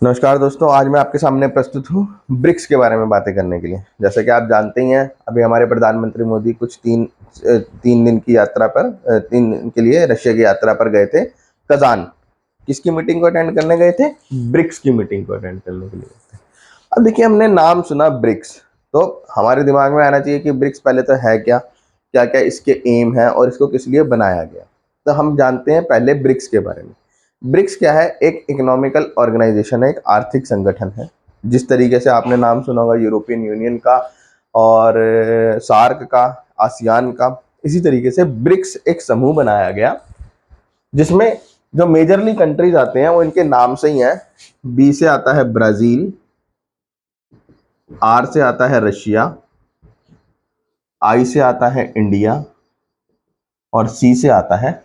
नमस्कार दोस्तों, आज मैं आपके सामने प्रस्तुत हूँ ब्रिक्स के बारे में बातें करने के लिए। जैसा कि आप जानते ही हैं, अभी हमारे प्रधानमंत्री मोदी कुछ तीन दिन की यात्रा पर 3 दिन के लिए रशिया की यात्रा पर गए थे कजान। किसकी मीटिंग को अटेंड करने गए थे? ब्रिक्स की मीटिंग को अटेंड करने के लिए गए थे। अब देखिए, हमने नाम सुना ब्रिक्स, तो हमारे दिमाग में आना चाहिए कि ब्रिक्स पहले तो है क्या, क्या क्या इसके एम है और इसको किस लिए बनाया गया। तो हम जानते हैं पहले ब्रिक्स के बारे में। ब्रिक्स क्या है? एक इकोनॉमिकल ऑर्गेनाइजेशन है, एक आर्थिक संगठन है। जिस तरीके से आपने नाम सुना होगा यूरोपियन यूनियन का और सार्क का, आसियान का, इसी तरीके से ब्रिक्स एक समूह बनाया गया जिसमें जो मेजरली कंट्रीज आते हैं वो इनके नाम से ही हैं। बी से आता है ब्राजील, आर से आता है रशिया, आई से आता है इंडिया और सी से आता है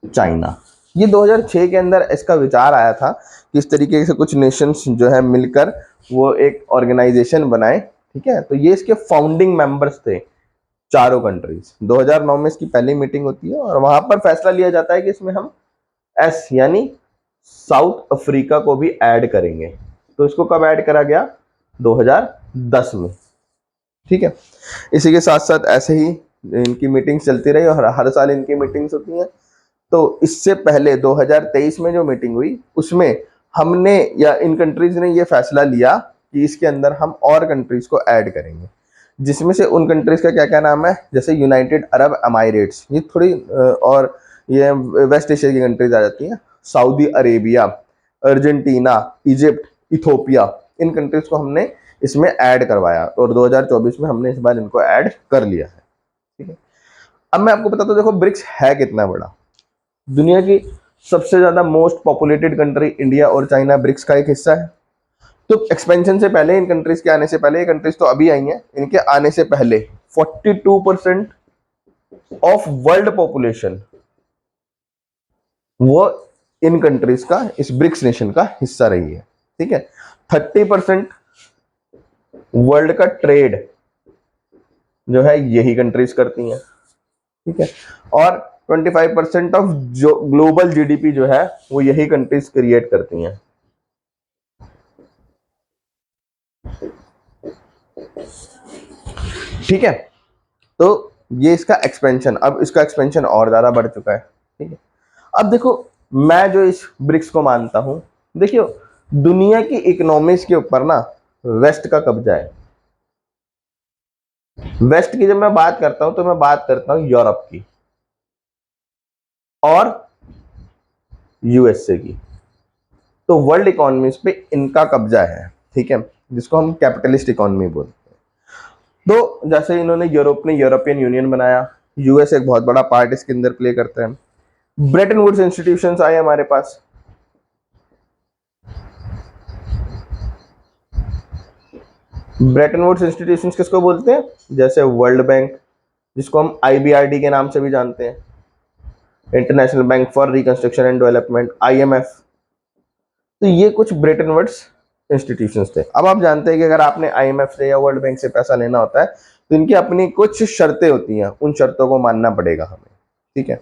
चाइना। ये 2006 के अंदर इसका विचार आया था कि इस तरीके से कुछ नेशंस जो है मिलकर वो एक ऑर्गेनाइजेशन बनाए। ठीक है, तो ये इसके फाउंडिंग मेंबर्स थे, चारों कंट्रीज। 2009 में इसकी पहली मीटिंग होती है और वहां पर फैसला लिया जाता है कि इसमें हम एस यानी साउथ अफ्रीका को भी ऐड करेंगे। तो इसको कब ऐड करा गया? 2010 में। ठीक है, इसी के साथ साथ ऐसे ही इनकी मीटिंग्स चलती रही और हर साल इनकी मीटिंग्स होती हैं। तो इससे पहले 2023 में जो मीटिंग हुई उसमें हमने या इन कंट्रीज ने ये फैसला लिया कि इसके अंदर हम और कंट्रीज को ऐड करेंगे, जिसमें से उन कंट्रीज का क्या क्या नाम है, जैसे यूनाइटेड अरब अमाइरेट्स, ये थोड़ी और ये वेस्ट एशिया की कंट्रीज आ जाती हैं। Saudi Arabia, Argentina, Egypt, Ethiopia, इन कंट्रीज को हमने इसमें ऐड करवाया और 2024 में हमने इस बार इनको ऐड कर लिया है। ठीक है, अब मैं आपको बताता हूँ, देखो ब्रिक्स है कितना बड़ा। दुनिया की सबसे ज्यादा मोस्ट पॉपुलेटेड कंट्री इंडिया और चाइना ब्रिक्स का एक हिस्सा है। तो एक्सपेंशन से पहले, इन कंट्रीज के आने से पहले, ये कंट्रीज तो अभी आई हैं, इनके आने से पहले 42% ऑफ वर्ल्ड पॉपुलेशन वो इन कंट्रीज का, इस ब्रिक्स नेशन का हिस्सा रही है। ठीक है, 30% वर्ल्ड का ट्रेड जो है यही कंट्रीज करती हैं। ठीक है, और 25% ऑफ जो ग्लोबल जीडीपी जो है वो यही कंट्रीज क्रिएट करती हैं। ठीक है, तो ये इसका एक्सपेंशन, अब इसका एक्सपेंशन और ज्यादा बढ़ चुका है। ठीक है, अब देखो, मैं जो इस ब्रिक्स को मानता हूं, देखियो, दुनिया की इकोनॉमीज के ऊपर ना वेस्ट का कब्जा है। वेस्ट की जब मैं बात करता हूं तो मैं बात करता हूं यूरोप की और यूएसए की। तो वर्ल्ड इकोनॉमीज पे इनका कब्जा है। ठीक है, जिसको हम कैपिटलिस्ट इकोनॉमी बोलते हैं। तो जैसे इन्होंने यूरोप ने यूरोपियन यूनियन बनाया, यूएस एक बहुत बड़ा पार्ट इसके अंदर प्ले करता है। ब्रेटन वुड्स इंस्टीट्यूशंस आए हमारे पास। ब्रेटन वुड्स इंस्टीट्यूशंस किसको बोलते हैं? जैसे वर्ल्ड बैंक, जिसको हम आईबीआरडी के नाम से भी जानते हैं, international bank for reconstruction and development, IMF. तो ये कुछ ब्रेटन वुड्स इंस्टीट्यूशंस थे। अब आप जानते हैं कि अगर आपने आईएमएफ से या वर्ल्ड बैंक से पैसा लेना होता है तो इनकी अपनी कुछ शर्तें होती हैं, उन शर्तों को मानना पड़ेगा हमें। ठीक है,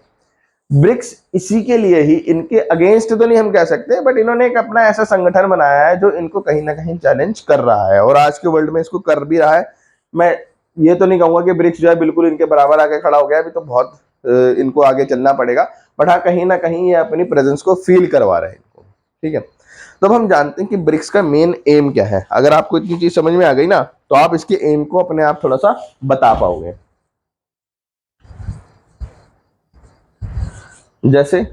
ब्रिक्स इसी के लिए ही, इनके अगेंस्ट तो नहीं हम कह सकते, बट इन्होंने एक अपना ऐसा संगठन बनाया है जो इनको कहीं ना कहीं चैलेंज कर रहा है और आज के वर्ल्ड में इसको कर भी रहा है। मैं ये तो नहीं कहूंगा कि ब्रिक्स जो है बिल्कुल इनके बराबर आगे खड़ा हो गया, अभी तो बहुत इनको आगे चलना पड़ेगा, बट हाँ, कहीं ना कहीं ये अपनी प्रेजेंस को फील करवा रहे हैं इनको। ठीक है, तो अब हम जानते हैं कि ब्रिक्स का मेन एम क्या है। अगर आपको इतनी चीज समझ में आ गई ना, तो आप इसके एम को अपने आप थोड़ा सा बता पाओगे। जैसे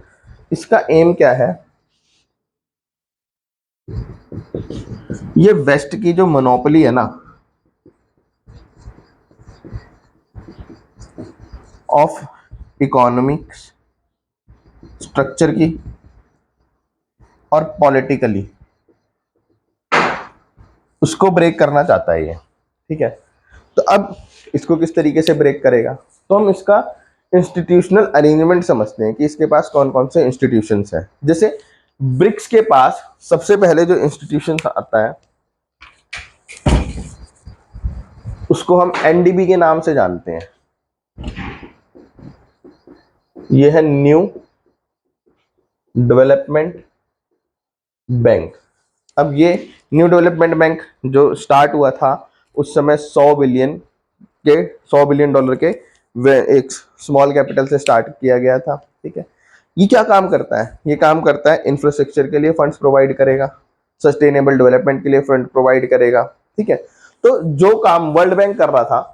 इसका एम क्या है, ये वेस्ट की जो मोनोपोली है ना ऑफ इकोनॉमिक्स स्ट्रक्चर की और पॉलिटिकली, उसको ब्रेक करना चाहता है ये। ठीक है, तो अब इसको किस तरीके से ब्रेक करेगा, तो हम इसका इंस्टीट्यूशनल अरेंजमेंट समझते हैं कि इसके पास कौन कौन से इंस्टीट्यूशंस हैं। जैसे ब्रिक्स के पास सबसे पहले जो इंस्टीट्यूशन आता है उसको हम एनडीबी के नाम से जानते हैं। ये है न्यू डेवलपमेंट बैंक। अब ये न्यू डेवलपमेंट बैंक जो स्टार्ट हुआ था उस समय 100 बिलियन डॉलर के एक स्मॉल कैपिटल से स्टार्ट किया गया था। ठीक है, ये क्या काम करता है? ये काम करता है इंफ्रास्ट्रक्चर के लिए फंड्स प्रोवाइड करेगा, सस्टेनेबल डेवलपमेंट के लिए फंड प्रोवाइड करेगा। ठीक है, तो जो काम वर्ल्ड बैंक कर रहा था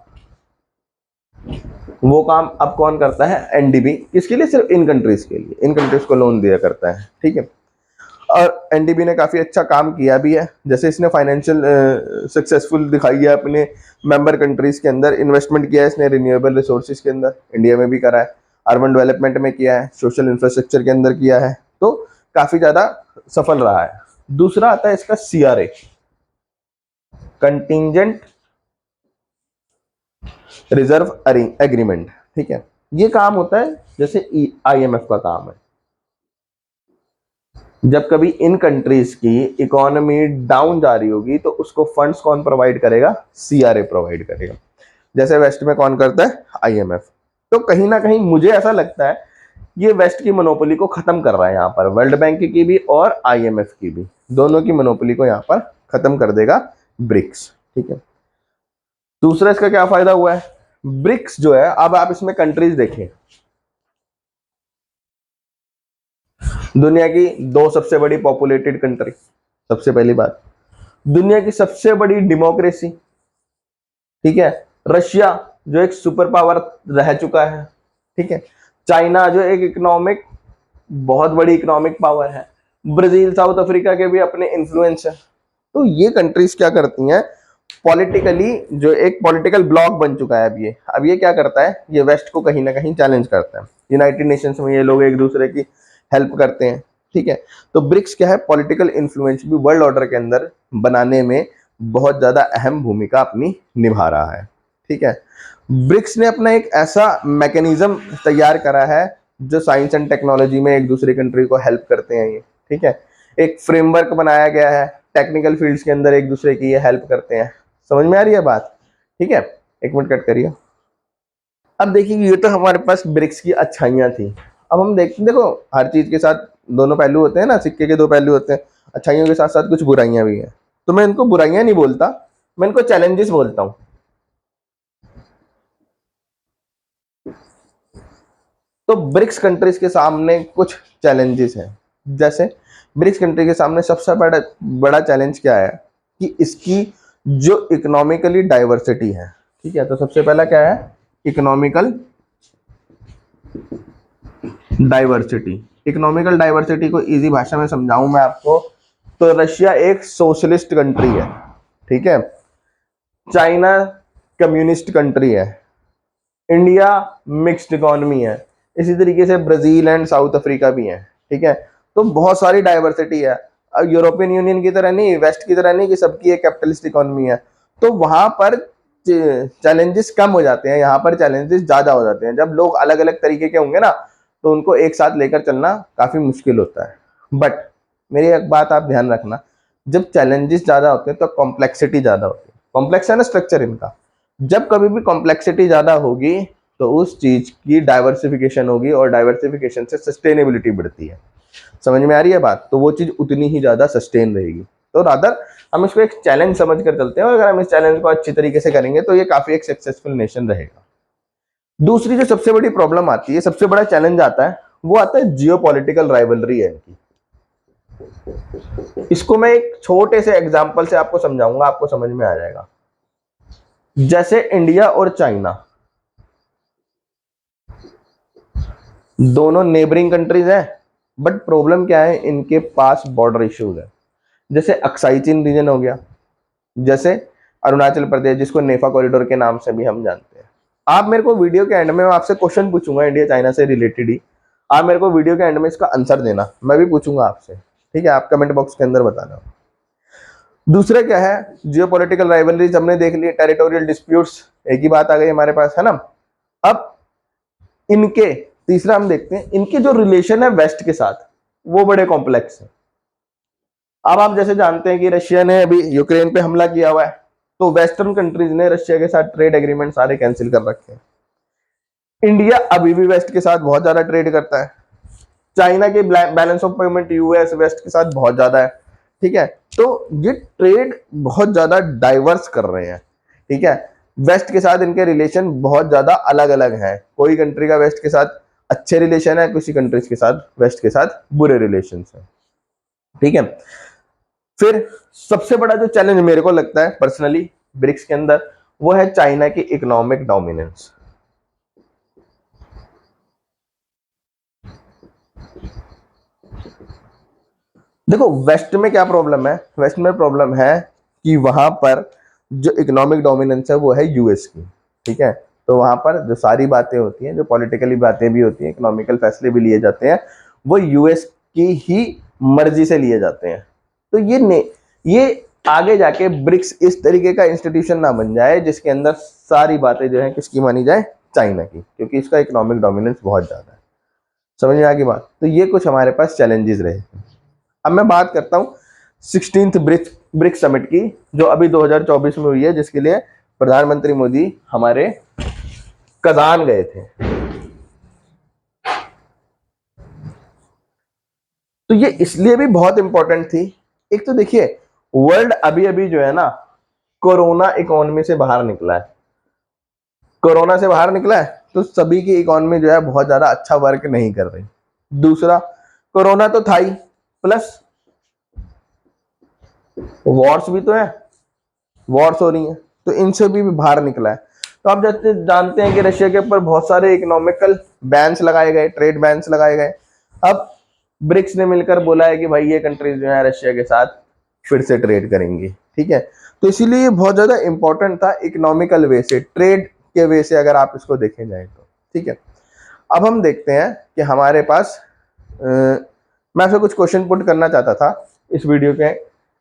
वो काम अब कौन करता है? एनडीबी। किसके लिए? सिर्फ इन कंट्रीज के लिए, इन कंट्रीज को लोन दिया करता है। ठीक है, और एनडीबी ने काफी अच्छा काम किया भी है, जैसे इसने फाइनेंशियल सक्सेसफुल दिखाई है अपने मेंबर कंट्रीज के अंदर, इन्वेस्टमेंट किया है इसने रिन्यूएबल रिसोर्सेज के अंदर, इंडिया में भी करा है, अर्बन डेवलपमेंट में किया है, सोशल इंफ्रास्ट्रक्चर के अंदर किया है, तो काफी ज्यादा सफल रहा है। दूसरा आता है इसका सीआरए, कंटिजेंट रिजर्व एग्रीमेंट। ठीक है, ये काम होता है जैसे आईएमएफ का काम है, जब कभी इन कंट्रीज की इकोनॉमी डाउन जा रही होगी तो उसको फंड्स कौन प्रोवाइड करेगा? सीआरए प्रोवाइड करेगा, जैसे वेस्ट में कौन करता है? आईएमएफ। तो कहीं ना कहीं मुझे ऐसा लगता है ये वेस्ट की मोनोपोली को खत्म कर रहा है यहाँ पर, वर्ल्ड बैंक की भी और आईएमएफ की भी, दोनों की मोनोपोली को यहाँ पर खत्म कर देगा ब्रिक्स। ठीक है, दूसरा इसका क्या फायदा हुआ है? ब्रिक्स जो है, अब आप इसमें कंट्रीज देखें, दुनिया की दो सबसे बड़ी पॉपुलेटेड कंट्री, सबसे पहली बात, दुनिया की सबसे बड़ी डेमोक्रेसी। ठीक है, रशिया जो एक सुपर पावर रह चुका है। ठीक है, चाइना जो एक इकोनॉमिक बहुत बड़ी इकोनॉमिक पावर है, ब्राजील साउथ अफ्रीका के भी अपने इन्फ्लुएंस है। तो ये कंट्रीज क्या करती हैं? पॉलिटिकली जो एक पॉलिटिकल ब्लॉक बन चुका है अब ये क्या करता है? ये वेस्ट को कहीं ना कहीं चैलेंज करता है। यूनाइटेड नेशंस में ये लोग एक दूसरे की हेल्प करते हैं। ठीक है, तो ब्रिक्स क्या है? पॉलिटिकल इन्फ्लुएंस भी वर्ल्ड ऑर्डर के अंदर बनाने में बहुत ज्यादा अहम भूमिका अपनी निभा रहा है। ठीक है, ब्रिक्स ने अपना एक ऐसा मैकेनिज्म तैयार करा है जो साइंस एंड टेक्नोलॉजी में एक दूसरे कंट्री को हेल्प करते हैं ये। ठीक है, एक फ्रेमवर्क बनाया गया है, टेक्निकल फील्ड्स के अंदर एक दूसरे की ये हेल्प करते हैं। समझ में आ रही है बात? ठीक है, एक मिनट कट करिए। अब देखिए, ये तो हमारे पास ब्रिक्स की अच्छाइयाँ थी। अब हम देखते, देखो हर चीज के साथ दोनों पहलू होते हैं ना, सिक्के के दो पहलू होते हैं, अच्छाइयों के साथ साथ कुछ बुराइयां भी हैं। तो मैं इनको बुराइयां नहीं बोलता, मैं इनको चैलेंजेस बोलता हूँ। तो ब्रिक्स कंट्रीज के सामने कुछ चैलेंजेस हैं, जैसे ब्रिक्स कंट्री के सामने सबसे बड़ा बड़ा चैलेंज क्या है कि इसकी जो इकोनॉमिकली डाइवर्सिटी है। ठीक है, तो सबसे पहला क्या है? Economical diversity. इकोनॉमिकल डाइवर्सिटी को इजी भाषा में समझाऊं मैं आपको, तो रशिया एक सोशलिस्ट कंट्री है। ठीक है, चाइना कम्युनिस्ट कंट्री है, इंडिया मिक्स्ड इकोनॉमी है, इसी तरीके से ब्राजील एंड साउथ अफ्रीका भी है। ठीक है, तो बहुत सारी डाइवर्सिटी है। अब यूरोपियन यूनियन की तरह नहीं, वेस्ट की तरह नहीं कि सबकी एक कैपिटलिस्ट इकोनॉमी है, तो वहां पर चैलेंजेस कम हो जाते हैं, यहाँ पर चैलेंजेस ज्यादा हो जाते हैं। जब लोग अलग अलग तरीके के होंगे ना, तो उनको एक साथ लेकर चलना काफी मुश्किल होता है। बट मेरी एक बात आप ध्यान रखना, जब चैलेंजेस ज्यादा होते हैं तो कॉम्प्लेक्सिटी ज्यादा होती है। कॉम्प्लेक्स है ना स्ट्रक्चर इनका, जब कभी भी कॉम्प्लेक्सिटी ज्यादा होगी तो उस चीज की डाइवर्सिफिकेशन होगी, और डाइवर्सिफिकेशन से सस्टेनेबिलिटी बढ़ती है। समझ में आ रही है बात? तो वो चीज उतनी ही ज्यादा सस्टेन रहेगी। तो रादर हम इसको एक चैलेंज समझ कर चलते हैं, और अगर हम इस चैलेंज को अच्छी तरीके से करेंगे तो ये काफी एक सक्सेसफुल नेशन रहेगा। दूसरी जो सबसे बड़ी प्रॉब्लम आती है, सबसे बड़ा चैलेंज आता है, वो आता है जियो पॉलिटिकल राइवलरी है इनकी। इसको मैं एक छोटे से एग्जाम्पल से आपको समझाऊंगा, आपको समझ में आ जाएगा। जैसे इंडिया और चाइना दोनों नेबरिंग कंट्रीज हैं, बट प्रॉब्लम क्या है? इनके पास बॉर्डर इश्यूज है। जैसे अक्साई चीन रीजन हो गया, जैसे अरुणाचल प्रदेश जिसको नेफा कॉरिडोर के नाम से भी हम जानते हैं। आप मेरे को वीडियो के एंड में मैं आपसे क्वेश्चन पूछूंगा इंडिया चाइना से रिलेटेड ही, आप मेरे को वीडियो के एंड में इसका आंसर देना, मैं भी पूछूंगा आपसे। ठीक है, आप कमेंट बॉक्स के अंदर बताना। दूसरा क्या है? जियोपॉलिटिकल राइवलरीज हमने देख ली, टेरिटोरियल डिस्प्यूट्स एक ही बात आ गई हमारे पास, है ना। अब इनके तीसरा हम देखते हैं, इनके जो रिलेशन है वेस्ट के साथ वो बड़े कॉम्प्लेक्स है। अब आप जैसे जानते हैं कि रशिया ने अभी यूक्रेन पे हमला किया हुआ है, तो वेस्टर्न कंट्रीज ने रशिया के साथ ट्रेड एग्रीमेंट सारे कैंसिल कर रखे हैं। इंडिया अभी भी वेस्ट के साथ बहुत ज्यादा ट्रेड करता है। चाइना के balance of payment US west के साथ बहुत ज्यादा है। ठीक है। तो ये ट्रेड बहुत ज्यादा डाइवर्स कर रहे हैं, ठीक है। वेस्ट के साथ इनके रिलेशन बहुत ज्यादा अलग अलग हैं। कोई कंट्री का वेस्ट के साथ अच्छे रिलेशन है, किसी कंट्रीज के साथ वेस्ट के साथ बुरे रिलेशन है, ठीक है। फिर सबसे बड़ा जो चैलेंज मेरे को लगता है पर्सनली ब्रिक्स के अंदर, वो है चाइना की इकोनॉमिक डोमिनेंस। देखो वेस्ट में क्या प्रॉब्लम है, वेस्ट में प्रॉब्लम है कि वहां पर जो इकोनॉमिक डोमिनेंस है वो है यूएस की, ठीक है। तो वहां पर जो सारी बातें होती हैं, जो पॉलिटिकली बातें भी होती हैं, इकोनॉमिकल फैसले भी लिए जाते हैं, वो यूएस की ही मर्जी से लिए जाते हैं। तो ये आगे जाके ब्रिक्स इस तरीके का इंस्टीट्यूशन ना बन जाए जिसके अंदर सारी बातें जो है किसकी मानी जाए, चाइना की, क्योंकि इसका इकोनॉमिक डोमिनेंस बहुत ज्यादा है। समझ में आ गई बात। तो ये कुछ हमारे पास चैलेंजेस रहे। अब मैं बात करता हूँ 16th ब्रिक्स समिट की, जो अभी 2024 में हुई है, जिसके लिए प्रधानमंत्री मोदी हमारे कजान गए थे। तो ये इसलिए भी बहुत इंपॉर्टेंट थी। एक तो देखिए, वर्ल्ड अभी अभी जो है ना, कोरोना इकोनॉमी से बाहर निकला है। कोरोना से बाहर निकला है तो सभी की इकोनॉमी जो है बहुत ज्यादा अच्छा वर्क नहीं कर रही। दूसरा, कोरोना तो था ही, प्लस वॉर्स भी तो है, वॉर्स हो रही हैं, तो इनसे भी बाहर निकला है। तो आप जैसे जानते हैं कि रशिया के ऊपर बहुत सारे इकोनॉमिकल बैन्स लगाए गए, ट्रेड बैन्स लगाए गए। अब ब्रिक्स ने मिलकर बोला है कि भाई ये कंट्रीज जो है रशिया के साथ फिर से ट्रेड करेंगी, ठीक है। तो इसीलिए ये बहुत ज्यादा इंपॉर्टेंट था इकोनॉमिकल वे से, ट्रेड के वे से, अगर आप इसको देखे जाए तो, ठीक है। अब हम देखते हैं कि हमारे पास मैं आपसे कुछ क्वेश्चन पुट करना चाहता था इस वीडियो के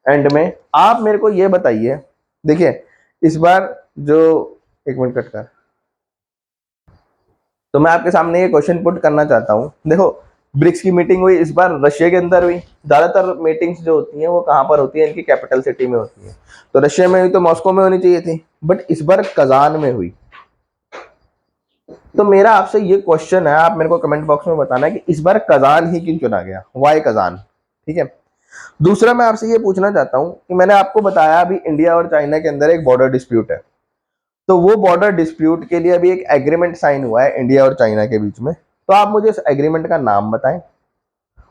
एंड में। आप मेरे को ये बताइए, देखिए इस बार जो, एक मिनट कट कर, तो मैं आपके सामने ये क्वेश्चन पुट करना चाहता हूँ। देखो ब्रिक्स की मीटिंग हुई इस बार रशिया के अंदर हुई। ज्यादातर मीटिंग्स जो होती हैं वो कहाँ पर होती है, इनकी कैपिटल सिटी में होती है। तो रशिया में हुई तो मॉस्को में होनी चाहिए थी, बट इस बार कजान में हुई। तो मेरा आपसे ये क्वेश्चन है, आप मेरे को कमेंट बॉक्स में बताना है कि इस बार कजान ही क्यों चुना गया, वाई कजान, ठीक है। दूसरा मैं आपसे ये पूछना चाहता हूं कि मैंने आपको बताया अभी इंडिया और चाइना के अंदर एक बॉर्डर डिस्प्यूट है। तो वो बॉर्डर डिस्प्यूट के लिए अभी एक एग्रीमेंट साइन हुआ है इंडिया और चाइना के बीच में। तो आप मुझे उस एग्रीमेंट का नाम बताएं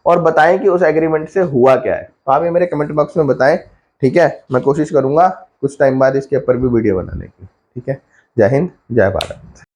और बताएं कि उस एग्रीमेंट से हुआ क्या है। तो आप ये मेरे कमेंट बॉक्स में बताएं, ठीक है। मैं कोशिश करूंगा कुछ टाइम बाद इसके ऊपर भी वीडियो बनाने की, ठीक है। जय हिंद, जय भारत।